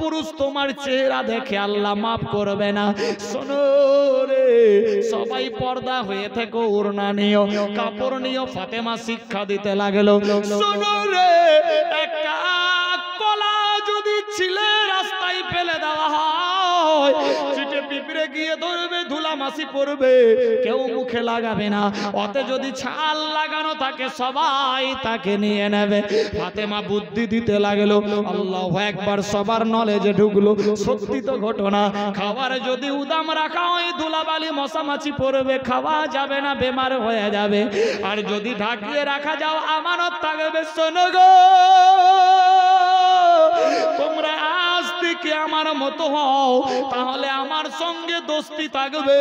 পুরুষ তোমার চেহারা দেখে আল্লাহ মাফ করবে না। শোনো রে, সবাই পর্দা হয়ে থেকে ওড়না নিও, কাপড় নিও। ফাতেমা শিক্ষা দিতে লাগলো, শোনো রে, একটা কলা যদি ছিলে রাস্তায় ফেলে দেওয়া হয়, চিটে পিঁপড়ে গিয়ে ধরবে, ধুলা মাছি পড়বে, কেউ মুখে লাগাবে না। ওতে যদি ছাল লাগানো থাকে সবাই তাকে নিয়ে নেবে। ফাতেমা বুদ্ধি দিতে লাগলো, আল্লাহু আকবার। সবার নলেজে ঢুকলো, সত্যি তো ঘটনা। খাবার যদি উদাম রাখা হয় ধুলাবালি মশা মাছি পড়বে, খাওয়া যাবে না, বেমার হয়ে যাবে। আর যদি ঢাকিয়ে রাখা যাও আমানত থাকবে। শোনো গো, তোমরা আজ থেকে আমার মতো হও, তাহলে আমার সঙ্গে দোস্তি থাকবে।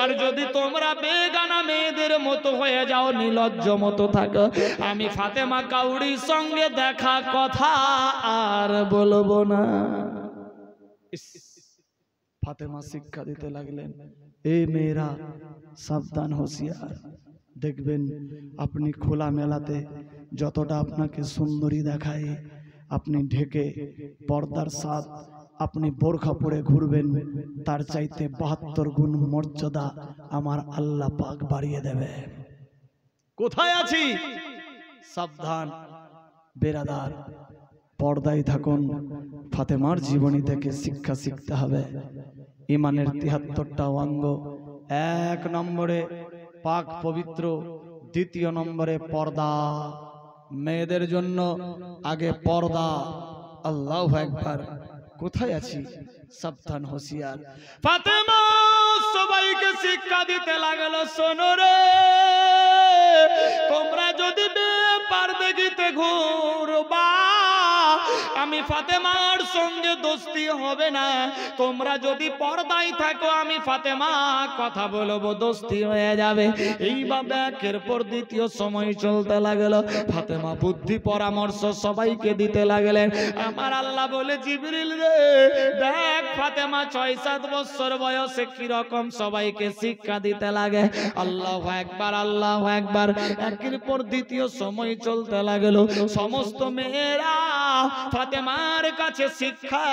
আর যদি তোমরা বেগানা মেয়েদের মতো হয়ে যাও, নির্লজ্জ মতো থাকো, আমি ফাতেমা কাউরির সঙ্গে দেখা কথা আর বলবো না। ফাতেমা শিক্ষা দিতে লাগলেন, এই মেয়েরা সাবধান, হুঁশিয়ার। দেখবেন আপনি খোলা মেলাতে যতটা আপনাকে সুন্দরী দেখায়, আপনি ঢেকে পর্দার সাথ আপনি বোরখা পরে ঘুরবেন, তার চাইতে 72 গুণ মর্যাদা আমার আল্লাহ পাক বাড়িয়ে দেবে। কোথায় আছি? সাবধান বেরাদার, পর্দায় থাকুন। ফাতেমার জীবনী থেকে শিক্ষা শিখতে হবে। ইমানের 73টা অঙ্গ। 1 নম্বরে পাক পবিত্র, 2 নম্বরে পর্দা। মেয়েদের জন্য আগে পর্দা। আল্লাহু আকবার। কোথায় আছি? সাবধান, হুঁশিয়ার। ফাতেমা সবাইকে শিক্ষা দিতে লাগলো, শোনো রে, তোমরা যদি বেপরদে গিতে ঘুরবা, আমি ফাতেমার সঙ্গে দোস্তি হবে না। তোমরা যদি পর্দায় থাকো, আমি ফাতেমা কথা বলবো, দোস্তি হয়ে যাবে। এইভাবে একের পর দ্বিতীয় সময় চলতে লাগলো। ফাতেমা বুদ্ধি পরামর্শ সবাইকে দিতে লাগলেন। আমার আল্লাহ বলে, জিবরিল রে, দেখ ফাতেমা 6-7 বছর বয়সে কিরকম সবাইকে শিক্ষা দিতে লাগে। আল্লাহু আকবার, আল্লাহু আকবার। একের পর দ্বিতীয় সময় চলতে লাগলো। সমস্ত মেয়েরা ফাতেমার কাছে শিক্ষা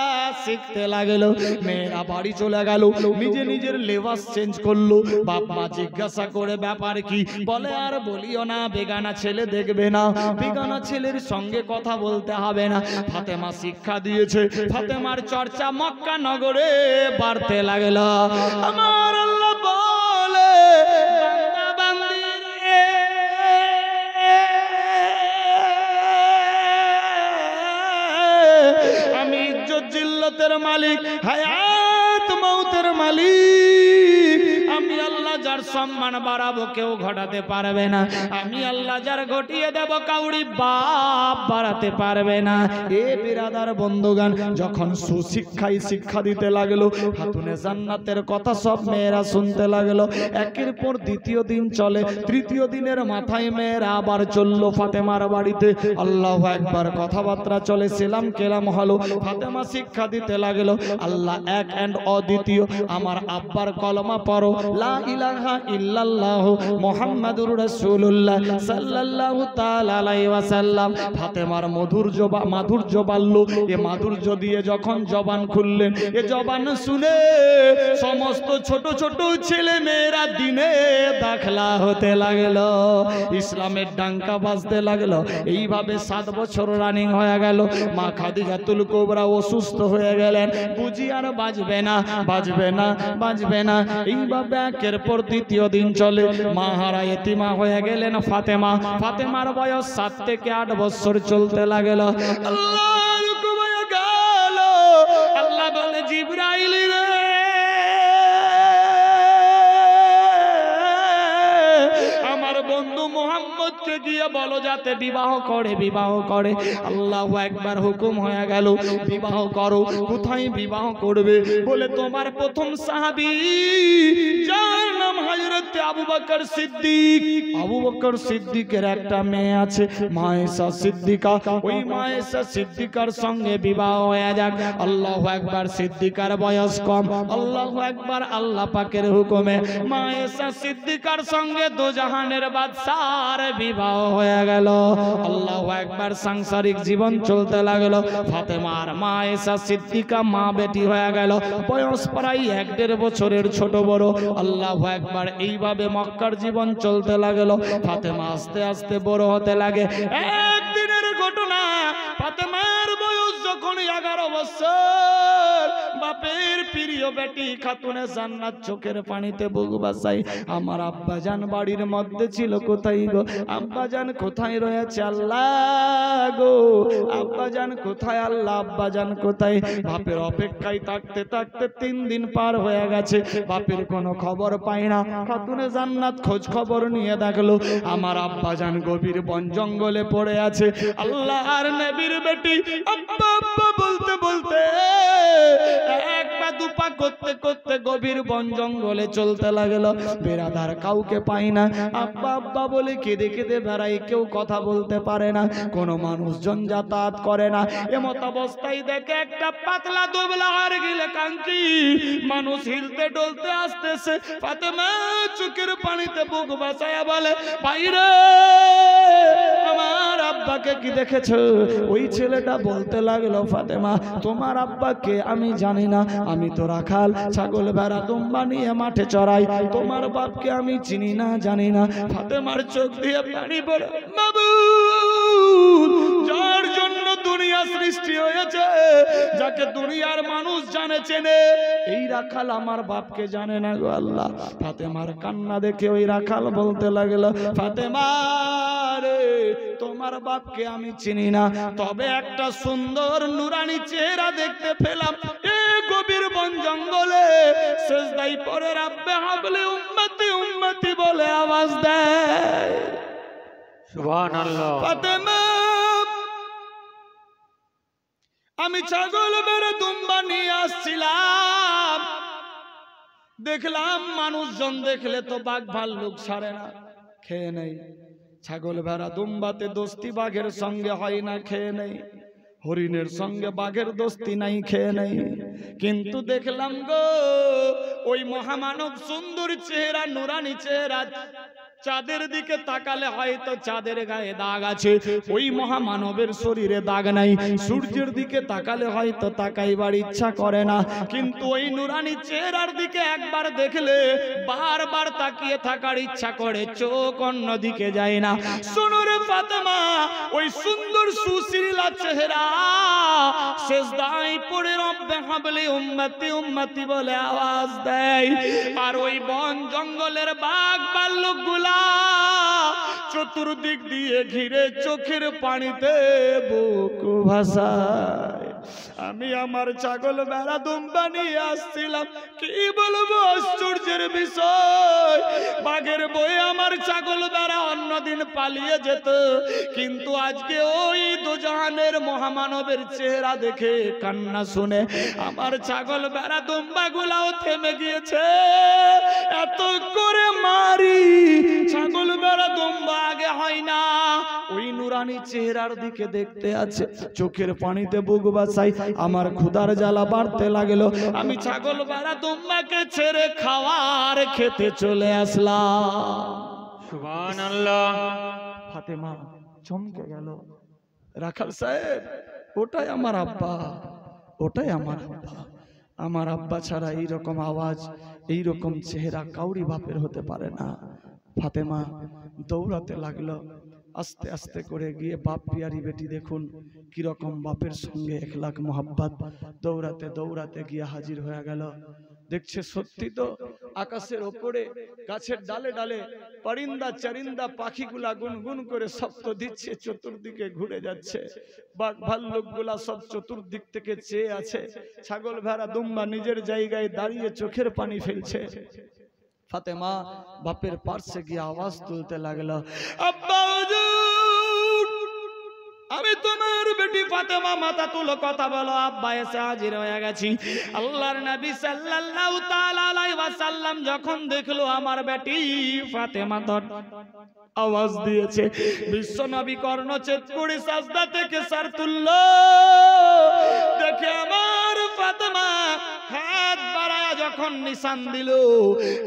শিখতে লাগলো। মেয়েরা বাড়ি চলে গেল, নিজে নিজের লেবাস চেঞ্জ করলো। বাপ মা জিজ্ঞাসা করে, ব্যাপার কি? বলে, আর বলিও না, বেগানা ছেলে দেখবে না, বেগানা ছেলের সঙ্গে কথা বলতে হবে না। ফাতেমা শিক্ষা দিয়েছে। ফাতেমার চর্চা মক্কা নগরে বাড়তে লাগলো। আমার আল্লাহ বলে, আমি ইজ্জত জিল্লতের মালিক, হায়াত মৌতের মালিক। আমি আল্লাহ যার সম্মান বাড়াবো কেউ ঘটাতে পারবে না। আমি আল্লাহ যার ঘটিয়ে দেব কাউরি বাপ বাড়াতে পারবে না। এ বিরাদার বন্ধুগান, যখন সুশিক্ষায় শিক্ষা দিতে লাগলো, খাতুনে জান্নাতের কথা সব মেয়েরা শুনতে লাগলো। একের পর দ্বিতীয় দিন চলে। তৃতীয় দিনের মাথায় মেয়েরা আবার চললো ফাতেমার বাড়িতে। আল্লাহু আকবার। কথাবার্তা চলে, সেলাম কেলাম হলো। ফাতেমা শিক্ষা দিতে লাগলো, আল্লাহ এক এন্ড অদ্বিতীয়। আমার আব্বার কলমা পড়ো, লা ইলাহা ইল্লাল্লাহ মুহাম্মাদুর রাসূলুল্লাহ সাল্লাল্লাহু তাআলা আলাইহি ওয়াসাল্লাম। ফাতেমার মাধুর্য বাড়লো। এ মাধুর্য দিয়ে যখন জবান খুললেন, এ জবান শুনে সমস্ত ছোট ছোট ছেলে মেয়েরা দিনে দাখলা হতে লাগলো, ইসলামের ডাঙ্কা বাজতে লাগলো। এইভাবে 7 বছর রানিং হয়ে গেল। মা খাদিজাতুল কুবরা অসুস্থ হয়ে গেলেন। বুঝি আর বাঁচবে না, বাঁচবে না, বাঁচবে না। এইভাবে একের পর দ্বিতীয় দিন চলে। মা হারা এতিমা হয়ে গেলেন ফাতেমা। ফাতেমার বয়স 7 থেকে 8 বছর চলতে লাগলো। আল্লাহর হুকুম হয়ে গেল। আল্লাহ বলে, জিবরাইল রে, আমার বন্ধু মুহাম্মদকে গিয়ে বলো যাতে বিবাহ করে, বিবাহ করে। আল্লাহু আকবার। হুকুম হয়ে গেল, বিবাহ করো। কোথায় বিবাহ করবে? বলে, তোমার প্রথম সাহাবী যার নাম হযরত আবু বকর সিদ্দিক। আবু বকর সিদ্দিকের একটা মেয়ে আছে, মায়েশা সিদ্দিকা। ওই মায়েশা সিদ্দিকার সঙ্গে বিবাহ হয়ে যাক। আল্লাহু আকবার। সিদ্দিকার বয়স কম। আল্লাহু আকবার। আল্লাহ পাকের হুকুমে মায়েশা সিদ্দিকার সঙ্গে দোজাহানের বাদশার বিবাহ হয়ে গেল। আল্লাহু আকবার। সাংসারিক জীবন চলতে লাগলো। ফাতেমার মা এসা সিদ্দিকা মা বেটি হয়ে গেল। বয়স প্রায় 1-1.5 বছরের ছোট বড়। আল্লাহু আকবার। এইভাবে মক্কার জীবন চলতে লাগলো। ফাতেমা আস্তে আস্তে বড় হতে লাগে। একদিনের ঘটনা, ফাতেমার বয়স যখন 11 বছর, বাপের প্রিয় বেটি খাতুনে জান্নাত চোখের পানিতে বুক বাসাই, আমার আব্বাজান বাড়ির মধ্যে ছিল কোথায় গো, আব্বাজান কোথায় রয়েছে আল্লাহ গো, আব্বাজান কোথায় আল্লাহ, আব্বাজান কোথায়। বাপের অপেক্ষায় থাকতে থাকতে 3 দিন পার হয়ে গেছে, বাপের কোনো খবর পাই না। খাতুনে জান্নাত খোঁজ খবর নিয়ে দেখলো আমার আব্বাজান গভীর বন জঙ্গলে পড়ে আছে। আল্লাহর নবীর বেটি আব্বা আব্বা বলতে বলতে এক পা দুপা করতে করতে গভীর বন জঙ্গলে চলতে লাগলো। বেরাদার কাউকে পাই না, আব্বা আব্বা বলে কেঁদে কেঁদে বেড়াই, কেউ কথা বলতে পারে না, কোনো মানুষজন যাতায়াত করে না। এমত অবস্থায় দেখে একটা পাতলা দুবলা আর গিলে কাঙ্কি মানুষ হিলতে ডলতে আসতেছে। ফাতেমা চোখের পানিতে বুক বাঁচায়া বলে, বাইরে আমার আব্বাকে কি দেখেছো? ওই ছেলেটা বলতে লাগলো, ফাতেমা তোমার আব্বাকে আমি জানি না, আমি তো রাখাল, ছাগল ভেড়া দুম্বা নিয়ে মাঠে চড়াই, তোমার বাপকে আমি চিনি না জানি না। ফাতেমার চোখ দিয়ে পানি পড়ে, মাবুদ যার জন্য দুনিয়া সৃষ্টি হয়েছে, যাকে দুনিয়ার মানুষ জানে চেনে, এই রাখাল আমার বাপকে জানে না গো আল্লাহ। ফাতেমার কান্না দেখে ওই রাখাল বলতে লাগলো, ফাতেমা রে তোমার বাপকে আমি চিনি না, তবে একটা সুন্দর নুরানি চেহারা দেখতে পেলাম এই গভীর বন জঙ্গলে, সেজদায় পড়ে রাব্বে হাবলি উম্মতি উম্মতি বলে আওয়াজ দেয়। সুবহানাল্লাহ। ফাতেমা আমি ছাগল বেড়ে দুম্বা নিয়ে আসছিলাম, দেখলাম মানুষজন দেখলে তো বাঘ ভাল্লুক ছাড়ে না, খেয়ে নেই। ছাগল ভেড়া দুম্বাতে দোস্তি বাঘের সঙ্গে হয় না, খেয়ে নেই। হরিণের সঙ্গে বাঘের দোস্তি নাই, খেয়ে নেই। কিন্তু দেখলাম গো ওই মহামানব সুন্দর চেহারা, নুরানি চেহারা, চাঁদের দিকে তাকালে হয়তো চাঁদের গায়ে দাগ আছে, ওই মহামানবের শরীরে দাগ নাই। সূর্যের দিকে তাকালে হয়তো তাকাইবার ইচ্ছা করে না, কিন্তু ওই নুরানি চেহারার দিকে একবার দেখলে বারবার তাকিয়ে থাকার ইচ্ছা করে, চোখ অন্য দিকে যায় না। শোনো রে ফাতেমা, ওই সুন্দর সুশীলা চেহারা সেজদায় পড়ে রব্বে হাবলি উম্মতি উম্মতি বলে আওয়াজ দেয়। আর ওই বন জঙ্গলের বাঘ ভাল্লুক গুলা চতুর্দিক দিয়ে ঘিরে চোখের পানিতে বুক ভাসায়। আমি আমার ছাগল বেড়া দুম্বা নিয়ে আসছিলাম, কি বলবো আশ্চর্যের বিষয়, বাঘের বয়ে আমার ছাগল বেড়া অন্যদিন পালিয়ে যেত, কিন্তু আজকে ওই দোজাহানের মহামানবের চেহারা দেখে কান্না শুনে আমার ছাগল বেড়া দুম্বা গুলাও থেমে গিয়েছে। এত করে মারি ছাগল বেড়া দুম্বা আগে হয় না, ওই নুরানি চেহারার দিকে দেখতে আছে, চোখের পানিতে বুক বাসাই। আমার ক্ষুধার জ্বালা বাড়তে লাগলো, আমি ছাগল বেড়া দুম্বাকে ছেড়ে খাওয়ার খেতে চলে আসলাম। সুবহানাল্লাহ। ফাতেমা চমকে গেল, রাখাল সাহেব ওটাই আমার আব্বা, ওটাই আমার আব্বা। আমার আব্বা ছাড়া এইরকম আওয়াজ, এইরকম চেহারা কাউরি বাপের হতে পারে না। ফাতেমা দৌড়াতে লাগলো, আস্তে আস্তে করে গিয়ে বাপ পিয়ারি বেটি দেখুন কিরকম বাপের সঙ্গে 1 লাখ মোহাব্বত। দৌড়াতে দৌড়াতে গিয়ে হাজির হয়ে গেল, দেখছে সত্যি তো আকাশের ওপরে গাছের ডালে ডালে পরিন্দা চারিন্দা পাখিগুলা গুনগুন করে শব্দ দিচ্ছে, চতুর্দিকে ঘুরে যাচ্ছে, বাঘ ভাল্লুক গুলা সব চতুর্দিক থেকে চেয়ে আছে, ছাগল ভেড়া দুম্বা নিজের জায়গায় দাঁড়িয়ে চোখের পানি ফেলছে। ফাতেমা বাপের পার্শ্বে গিয়ে আওয়াজ তুলতে লাগলো, আব্বা হুজুর আমি তোমার বেটি ফাতেমা, মাথা তুলো কথা বলো। আব্বা এসে হাজির হয়ে গেছি। আল্লাহর নবী সাল্লাল্লাহু তাআলা আলাইহি ওয়াসাল্লাম যখন দেখলো আমার বেটি ফাতেমা তোর আওয়াজ দিয়েছে, বিশ্ব নবী কর্ণচ্ছেদ করে সাজদা থেকে সর তুললো, দেখে আমার ফাতেমা হাত বাড়ায়া যখন নিশান দিল,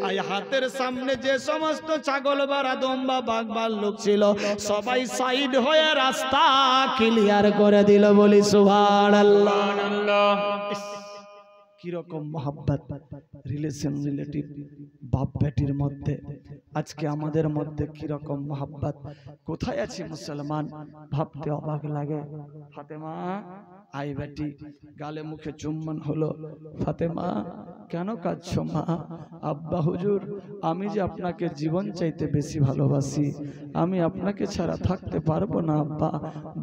এই হাতের সামনে যে সমস্ত ছাগল বাড়া দম্বা বাঘ ভাল্লুক ছিল সবাই সাইড হয়ে রাস্তা ক্লিয়ার করে দিল। বলি সুবহানাল্লাহ। কিরকম মোহাব্বত রিলেশন রিলেটিভ বাপ বেটির মধ্যে, আজকে আমাদের মধ্যে কিরকম মোহাব্বত। কোথায় আছি মুসলমান ভাবতে অবাক লাগে। ফাতেমা আই বেটি, গালে মুখে চুম্বন হলো। ফাতেমা কেন কাঁদছো মা? আব্বা হুজুর, আমি যে আপনাকে জীবন চাইতে বেশি ভালোবাসি, আমি আপনাকে ছাড়া থাকতে পারবো না আব্বা,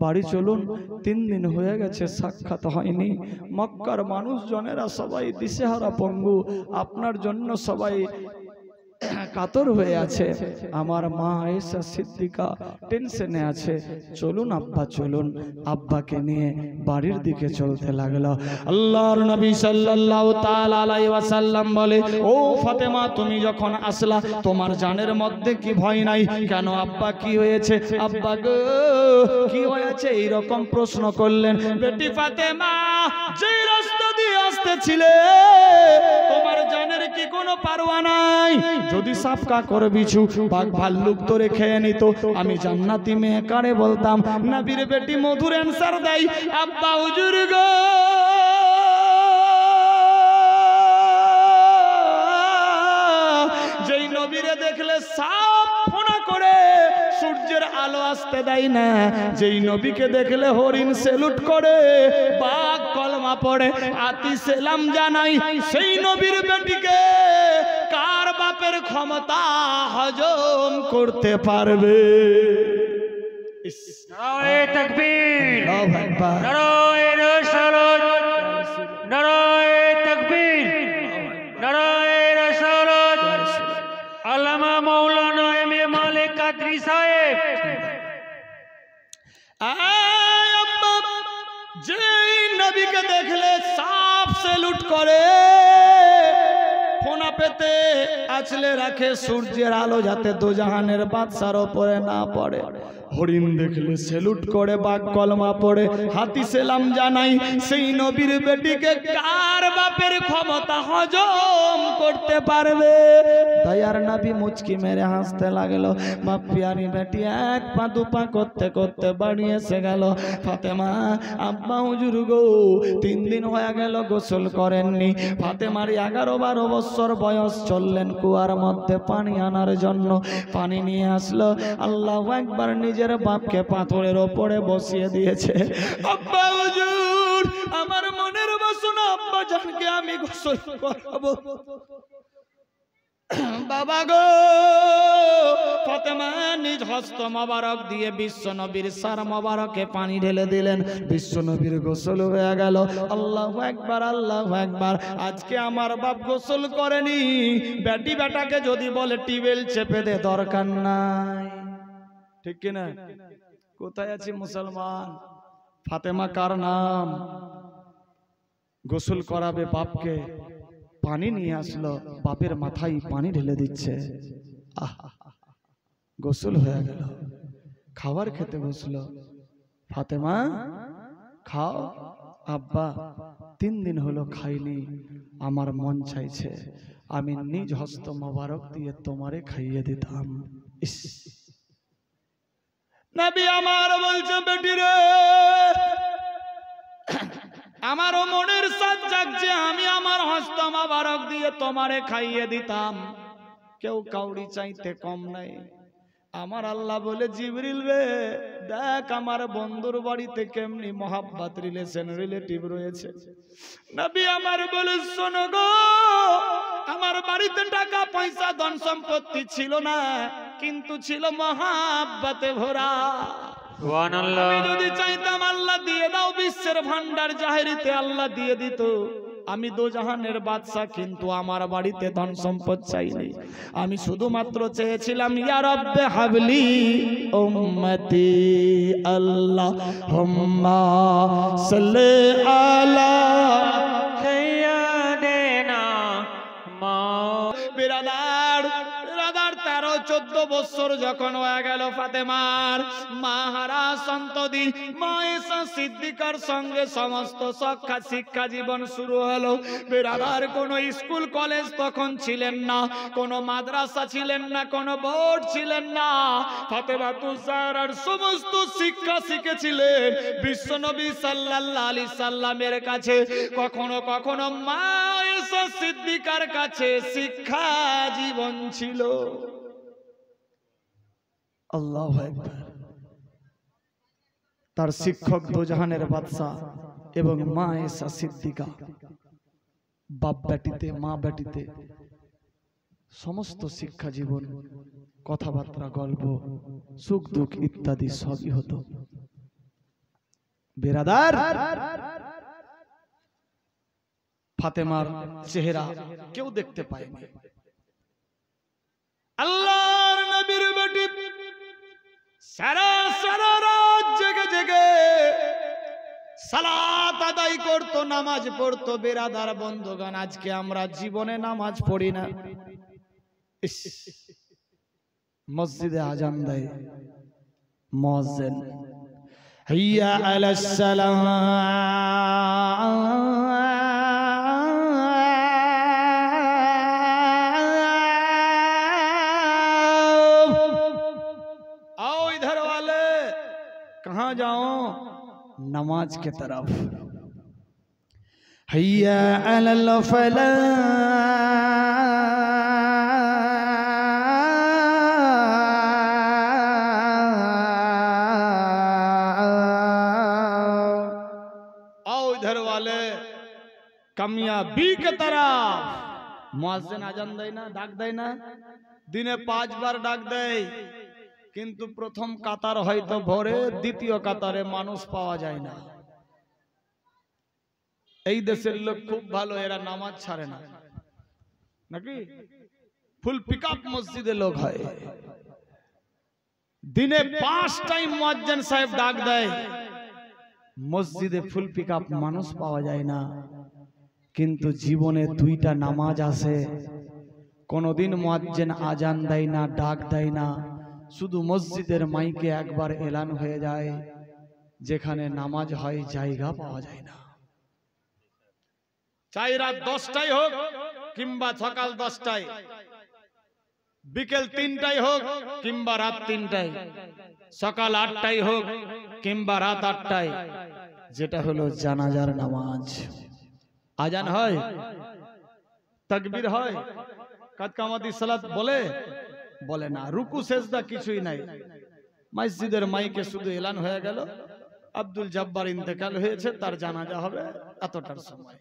বাড়ি চলুন। 3 দিন হয়ে গেছে সাক্ষাৎ হয়নি। মক্কার মানুষজনেরা সবাই দিশেহারা পঙ্গু, আপনার জন্য সবাই কাতর হয়ে আছে। আমার মা আয়েশা সিদ্দিকা টেনশনে আছে। চলুন আব্বা চলুন। আব্বাকে নিয়ে বাড়ির দিকে চলতে লাগলো। আল্লাহর নবী সাল্লাল্লাহু তাআলা আলাইহি ওয়াসাল্লাম বলে, ও ফাতেমা তুমি যখন আসলা তোমার জানের মধ্যে কি ভয় নাই? কেন আব্বা কি হয়েছে? আব্বা গো কি হয়েছে? এইরকম প্রশ্ন করলেন। বেটি ফাতেমা, যে রাস্তা দিয়ে আসতেছিলে তোমার জানের কি কোনো পারোয়া নাই? যদি সাপ কাকর বিছু বাঘ ভাল্লুক তোরে খেয়ে নিত, আমি জান্নাতি মেয়ে কারে বলতাম? নবীর বেটি মধুর অ্যানসার দেয়, আব্বা হুজুর গো যেই নবীরে দেখলে সাপ ফোনা করে সূর্যের আলো আসতে দেয় না, যেই নবীকে দেখলে হরিণ সেলুট করে বাঘ কলমা পড়ে আতি সেলাম জানাই, সেই নবীর বেটিকে কার বাপের ক্ষমতা হজম করতে পারবে? নারায়ে তাকবীর, আল্লাহু আকবার, নারায়ে রিসালাত, নারায়ে তাকবীর, নারায়ে রিসালাত। আল্লামা মাওলানা এম এ মালিক কাদরি সাহেব। যেই নবীকে দেখলে সাপ সেলুট করে, ফোনা পেতে আছলে রাখে সূর্যের আলো যাতে দোজাহানের বাদশার ওপরে না পড়ে, হরিণ দেখলে সেলুট করে বাঘ কলমা পড়ে হাতি সেলাম জানাই, সেই নবীর বেটিকে কার বাপের ক্ষমতা হজম করতে পারবে? দয়ার নবী মুচকি মেরে হাসতে লাগলো। বাপ পিয়ারি বেটি 1 পা 2 পা করতে করতে বাড়ি এসে গেল। ফাতেমা, আব্বা হুজুর গো 3 দিন হয়ে গেল গোসল করেননি। ফাতেমার 11-12 বছর বয়স। চললেন কুয়ার মধ্যে পানি আনার জন্য। পানি নিয়ে আসলো। আল্লাহু আকবার, নিজের বাপকে পাথরের ওপরে বসিয়ে দিয়েছে। আব্বা হুজুর, আমার মনের বাসনা আব্বা জানকে আমি গোসল করাবো। বাবা গো, ফাতেমা নিজ হস্ত মোবারক দিয়ে বিশ্ব নবীর সার মোবারকে পানি ঢেলে দিলেন। বিশ্ব নবীর গোসল হয়ে গেল। আল্লাহু আকবার, আল্লাহু আকবার। আজকে আমার বাপ গোসল করেনি, বেটি বেটাকে যদি বলে টিউবওয়েল চেপে দে, দরকার নাই। ঠিক কিনা? কোথায় আছি মুসলমান? ফাতেমা কার নাম? গোসল করাবে বাপকে, পানি নিয়ে আসলো, বাপের মাথায় পানি ঢেলে দিচ্ছে। গোসল হয়ে গেল। খাবার খেতে বসলো। ফাতেমা খাও। আব্বা 3 দিন হলো খাইনি, আমার মন চাইছে আমি নিজ হস্ত মোবারক দিয়ে তোমারে খাইয়ে দিতাম। ইস, নবী আমার বলছে, বেটি রে আমারও মনের সাথ জাগছে, আমি আমার হস্ত মোবারক দিয়ে তোমারে খাইয়ে দিতাম। কেউ কাউরি চাইতে কম নাই। আমার আল্লাহ বলে, জিবরিল রে দেখ আমার বন্ধুর বাড়িতে কেমনি মোহাব্বত রিলেশন রিলেটিভ রয়েছে। নবী আমার বলে, শোনো গো, আমার বাড়িতে টাকা পয়সা ধন সম্পত্তি ছিল না, কিন্তু ছিল মোহাব্বতে ভরা। সুবহানাল্লাহ। আমি যদি চাইতাম আল্লাহ দিয়ে দাও বিশ্বের ভান্ডার, জাহেরিতে আল্লাহ দিয়ে দিত। আমি দোজাহানের বাদশা, কিন্তু আমার বাড়িতে ধন সম্পদ চাইনি। আমি শুধুমাত্র চেয়েছিলাম, ইয়া রাব্বে হাবলি উম্মতি আল্লাহুম্মা সাল্লি আলা সাইয়্যিদিনা বিরাদার 13-14 বছর যখন হয়ে গেল ফাতেমার মাহারা সন্ততি মা ঈসা সিদ্দিকার সঙ্গে সমস্ত শিক্ষা জীবন শুরু হলো। বেরাদার কোনো স্কুল কলেজ তখন ছিলেন না, কোনো মাদ্রাসা ছিলেন না, কোনো বোর্ড ছিলেন না। ফাতেমাতুজ জাহরার সমস্ত শিক্ষা শিখেছিলেন বিশ্বনবী সাল্লাল্লাহু আলাইহি সাল্লামের কাছে, কখনো কখনো মা ঈসা সিদ্দিকার কাছে শিক্ষা জীবন ছিল। আল্লাহু আকবার। তার শিক্ষক দোজাহানের বাদশা এবং মা ঈসা সিদ্দিকা, বাপ বেটিতে মা বেটিতে সমস্ত শিক্ষা জীবন, কথাবার্তা, গল্প, সুখ দুঃখ ইত্যাদি সবই হতো। বেরাদার, ফাতেমার চেহারা কেউ দেখতে পায়নি। আল্লাহর নবীর বেটি সারা সারা রাত জেগে জেগে সালাত আদায় করতো, নামাজ পড়তো। বেরাদার বন্ধুগণ, আজকে আমরা জীবনে নামাজ পড়ি না। মসজিদে আজান দেয় মুয়াজ্জিন, হাইয়া আলাস সালাম, आओ इधर वाले, कहाँ जाओ? नमाज के तरफ। हैया अलल फलाह, आओ इधर वाले, कामयाबी के तरफ। मुअज्जिन आजान देय ना, डाक देय ना, दिने 5 বার ডাক দেয়, কিন্তু প্রথম কাতার হয়তো ভরে, দ্বিতীয় কাতারে মানুষ পাওয়া যায় না। এই দেশের লোক খুব ভালো, এরা নামাজ ছাড়ে না, নাকি? ফুল পিকআপ মসজিদে লোক হয়, দিনে 5 টাইম মুয়াজ্জিন সাহেব ডাক দেয়, মসজিদে ফুল পিকআপ মানুষ পাওয়া যায় না। কিন্তু জীবনে 2টা নামাজ আছে, কোনদিন মুয়াজ্জিন আজান দেয় না, ডাক দেয় না, শুধু মসজিদের মাইকে একবার এলান হয়ে যায়, যেখানে নামাজ হয় জায়গা পাওয়া যায় না। চাই রাত 10টায় হোক কিংবা সকাল 10টায়, বিকেল 3টায় হোক কিংবা রাত 3টায়, সকাল 8টায় হোক কিংবা রাত 8টায়, যেটা হলো জানাজার নামাজ। আজান হয়, তাকবীর হয়, কাদ কামাতি সালাত বলে না, রুকু সেজদা কিছুই নাই। মসজিদের মাইকে শুধু এলান হয়ে গেল আব্দুল জব্বার ইন্তেকাল হয়েছে, তার জানাজা হবে এতটার সময়।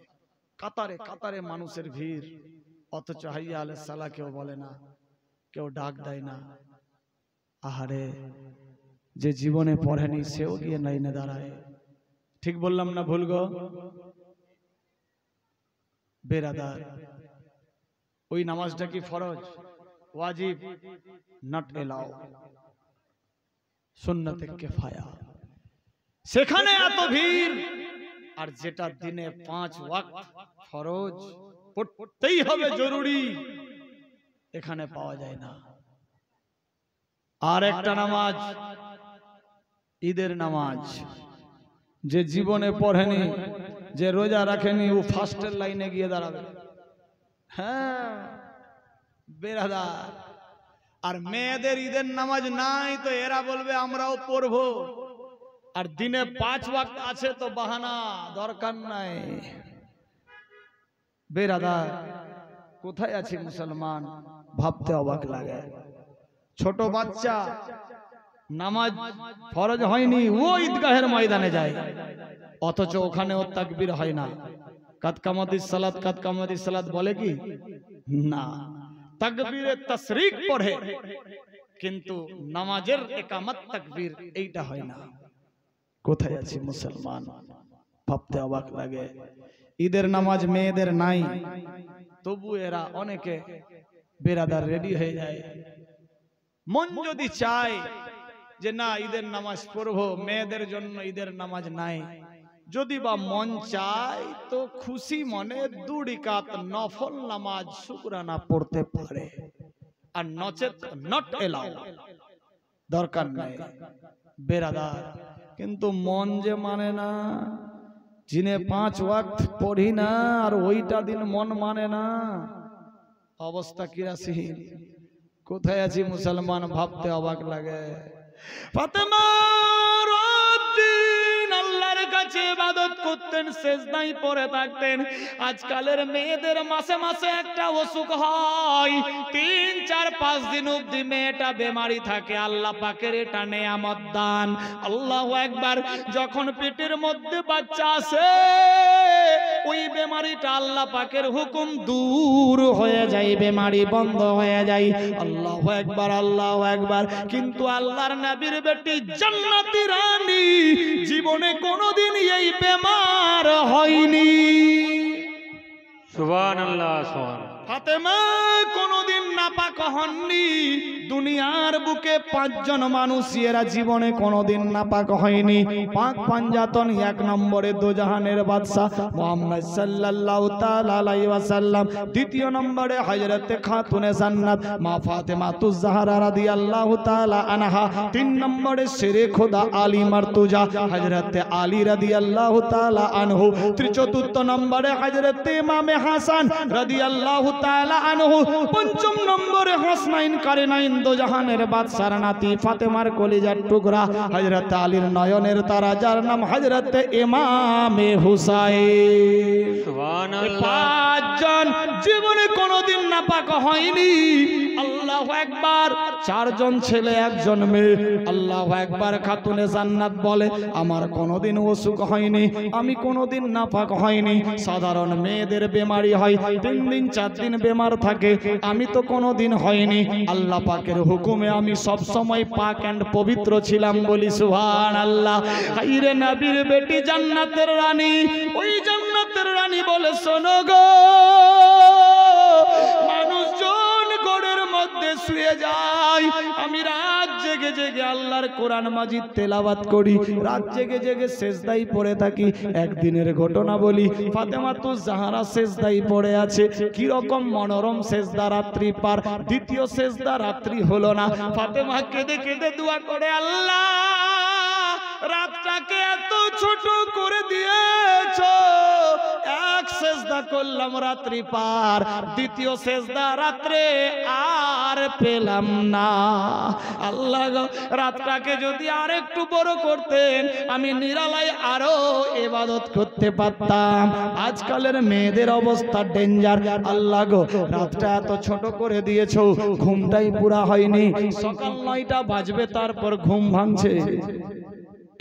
কাতারে কাতারে মানুষের ভিড়, অথচ হাইয়া আলাইহিস সালাহ কেউ বলে না, কেউ ডাক দেয় না। আহারে, যে জীবনে পড়েনি সেও গিয়ে লাইনে দাঁড়ায়। ঠিক বললাম না ভুল গো? বেরাদার, ওই নামাজটা কি ফরজ, ওয়াজিব, নট এলাও, সুন্নতে কিফায়া। সেখানে এত ভিড়, আর যেটা দিনে 5 ওয়াক্ত ফরজ পড়তেই হবে, জরুরি, এখানে পাওয়া যায় না। আর একটা নামাজ, ঈদের নামাজ, যে জীবনে পড়েনি, যে রোজা রাখেনি, ও ফার্স্টের লাইনে গিয়ে দাঁড়াবে। হ্যাঁ বেরাদার, আর মেয়েদের ঈদের নামাজ নাই তো এরা বলবে আমরাও পড়বো, আর দিনে 5 ওয়াক্ত আছে তো বাহানা, দরকার নাই। বেরাদার, কোথায় আছে মুসলমান? ভাবতে অবাক লাগে। ছোট বাচ্চা নামাজ ফরজ হয়নি, ও ঈদগাহের ময়দানে যায়, অথচ ওখানেও তাকবীর হয় না। কাদ কামাতিস সালাত বলে কি না? তাকবীরে তাশরিক পড়ে, কিন্তু নামাজের ইকামত তাকবীর এইটা হয় না। কোথায় আছে মুসলমান? ভাবতে অবাক লাগে। ঈদের নামাজ মেয়েদের নাই, তবু এরা অনেকে বেরাদার রেডি হয়ে যায়। মন যদি চায় যে না ঈদের নামাজ পড়বো, মেয়েদের জন্য ঈদের নামাজ নাই, যদি বা মন চায় তো খুশি মনে 2 রাকাত নফল নামাজ শুকরানা পড়তে পারে। আর নচেত নট এলাও, দরকার নাই বেরাদার। কিন্তু মন যে মানে না, জিনে 5 ওয়াক্ত পড়ি না আর ওইটা দিন মন মানে না, অবস্থা কিরাসিন। কোথায় আছি মুসলমান ভাবতে অবাক লাগে। ফাতেমা আল্লাহর কাছে ইবাদত করতেন, সেজদায় পড়ে থাকতেন। আজকালের মেয়েদের মাসে মাসে একটা অসুখ হয়, 3, 4, 5 দিন অবধি মেয়েটা বেমারি থাকে। আল্লাহ পাকের এটা নেয়ামত দান। আল্লাহু আকবার। যখন পেটের মধ্যে বাচ্চা আসে, ওই বেমারিটা আল্লাহ পাকের হুকুম দূর হয়ে যায়, বেমারি বন্ধ হয়ে যায়। আল্লাহু আকবার, আল্লাহু আকবার। কিন্তু আল্লাহর নবীর বেটি জান্নাতি রানী জীবনে কোনোদিন এই বেমার হয়নি। সুবহানাল্লাহ, সুবহান। ফাতেমা কোনোদিন নাপাক হননি। দুনিয়ার বুকে 5 জন মানুষ এরা জীবনে কোনোদিন নাপাক হয়নি। পাক পাঞ্জাতন 1 নম্বরে দোজাহানের বাদশা মুহাম্মদ সাল্লাল্লাহু তাআলা আলাইহি ওয়াসাল্লাম। 2 নম্বরে হযরতে খাতুনে জান্নাত মা ফাতেমাতুজ জাহরা রাদিয়াল্লাহু তাআলা আনহা। 3 নম্বরে শেরে খোদা আলী মারতুজা হযরতে আলী রাদিয়াল্লাহু তাআলা আনহু। 4 নম্বরে হযরতে ইমামে হাসান রাদিয়াল্লাহু তাআলা আনহু। 5 নম্বরে হাসনাইন কারিনাইন দোজাহানের বাদশার নাতি ফাতেমার কলিজার টুকরা হযরত আলীর নয়নের তারা, যার নাম হযরত ইমামে হুসাইন। সুবহানাল্লাহ। 5 জন জীবনে কোনোদিন নাপাক হয়নি। আল্লাহু আকবার। 4 জন ছেলে 1 জন মেয়ে। আল্লাহু আকবার। খাতুনে জান্নাত বলে আমার কোনোদিন অসুখ হয়নি, আমি কোনোদিন নাপাক হয়নি। সাধারণ মেয়েদের বেমারি হয়, 3 দিন 4 দিন বেমার থাকে, আমি তো কোনোদিন হয়নি। আল্লাহ পাকের হুকুমে আমি সব সময় পাক এন্ড পবিত্র ছিলাম, বলি সুবহানাল্লাহ। হাইরে নবীর বেটি জান্নাতের রানী, ওই জান্নাতের রানী বলে শোনো গো, মানুষজন ঘরের মধ্যে শুয়ে যায়, আমি রাত জেগে জেগে আল্লাহর কোরআন মাজিদ তেলাওয়াত করি, রাত জেগে জেগে সেজদায় পড়ে থাকি। একদিনের ঘটনা বলি, ফাতেমাতুজ জাহরা সেজদায় পড়ে আছে। কি রকম মনোরম সেজদা, রাত্রি পার। 2য় সেজদা রাত্রি হলো না। ফাতেমা কেঁদে কেঁদে দোয়া করে, আল্লাহ রাতটাকে এত ছোট করে দিয়েছো, 1 সেজদা করলাম রাত্রি পার, 2য় সেজদা রাত্রে আর পেলাম না। আল্লাহ গো, রাতটাকে যদি আর একটু বড় করতেন, আমি নিরালায় আরো ইবাদত করতে পারতাম। আজকালের মেয়েদের অবস্থা ডেঞ্জার। আল্লাহ গো, রাতটা এত ছোট করে দিয়েছো, ঘুমটাই পুরা হয়নি। সকাল 9টা বাজবে, তারপর ঘুম ভাঙছে।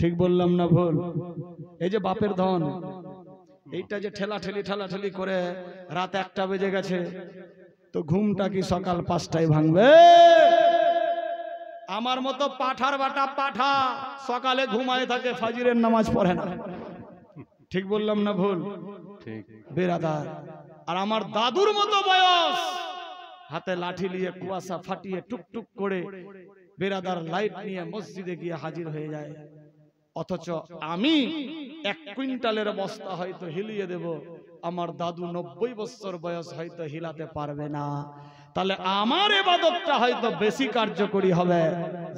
ঠিক বললাম না ভুল? এই যে বাপের ধন, এইটা যে ঠেলাঠেলি করে রাত 1টা বেজে গেছে, তো ঘুমটা কি সকাল 5টায় ভাঙবে? আমার মতো পাঠার বাটা পাঠা সকালে ঘুমায় থাকে, ফাজরের নামাজ পড়ে না। ঠিক বললাম না ভুল? ঠিক। বেরাদার, আর আমার দাদুর মতো বয়স, হাতে লাঠি নিয়ে কুয়াশা ফাটিয়ে টুকটুক করে বেরাদার লাইট নিয়ে মসজিদে গিয়ে হাজির হয়ে যায়। অথচ আমি 1 কুইন্টালের বস্তা হয়তো হিলিয়ে দেব, আমার দাদু 90 বছর বয়স হয়তো হিলাতে পারবে না। তাহলে আমার ইবাদতটা হয়তো বেশি কার্যকরী হবে,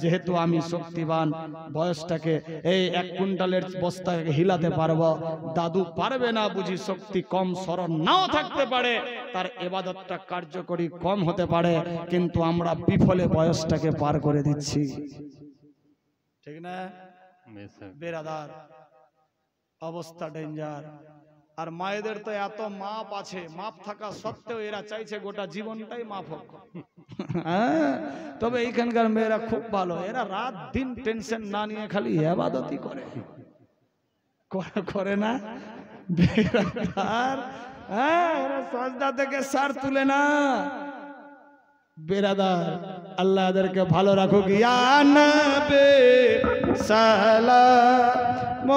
যেহেতু আমি শক্তিবান, বয়সটাকে এই 1 কুইন্টালের বস্তাকে হিলাতে পারবো। দাদু পারবে না বুঝি, শক্তি কম, স্মরণ নাও থাকতে পারে, তার ইবাদতটা কার্যকরী কম হতে পারে, কিন্তু আমরা বিফলে বয়সটাকে পার করে দিচ্ছি। ঠিক না বেরাদার? অবস্থা ডেঞ্জার। আর মায়েদের তো এত মাপ আছে, মাপ থাকা সত্ত্বেও এরা চাইছে গোটা জীবনটাই মাপ হোক। তবে এইখানকার মেয়েরা খুব ভালো, এরা রাত দিন টেনশন না নিয়ে খালি ইবাদতই করে না বেরাদার? এরা সাজদা থেকে সার তুলে না বেরাদার। আল্লাহ এদেরকে ভালো রাখুক। ইয়া নবী সালাম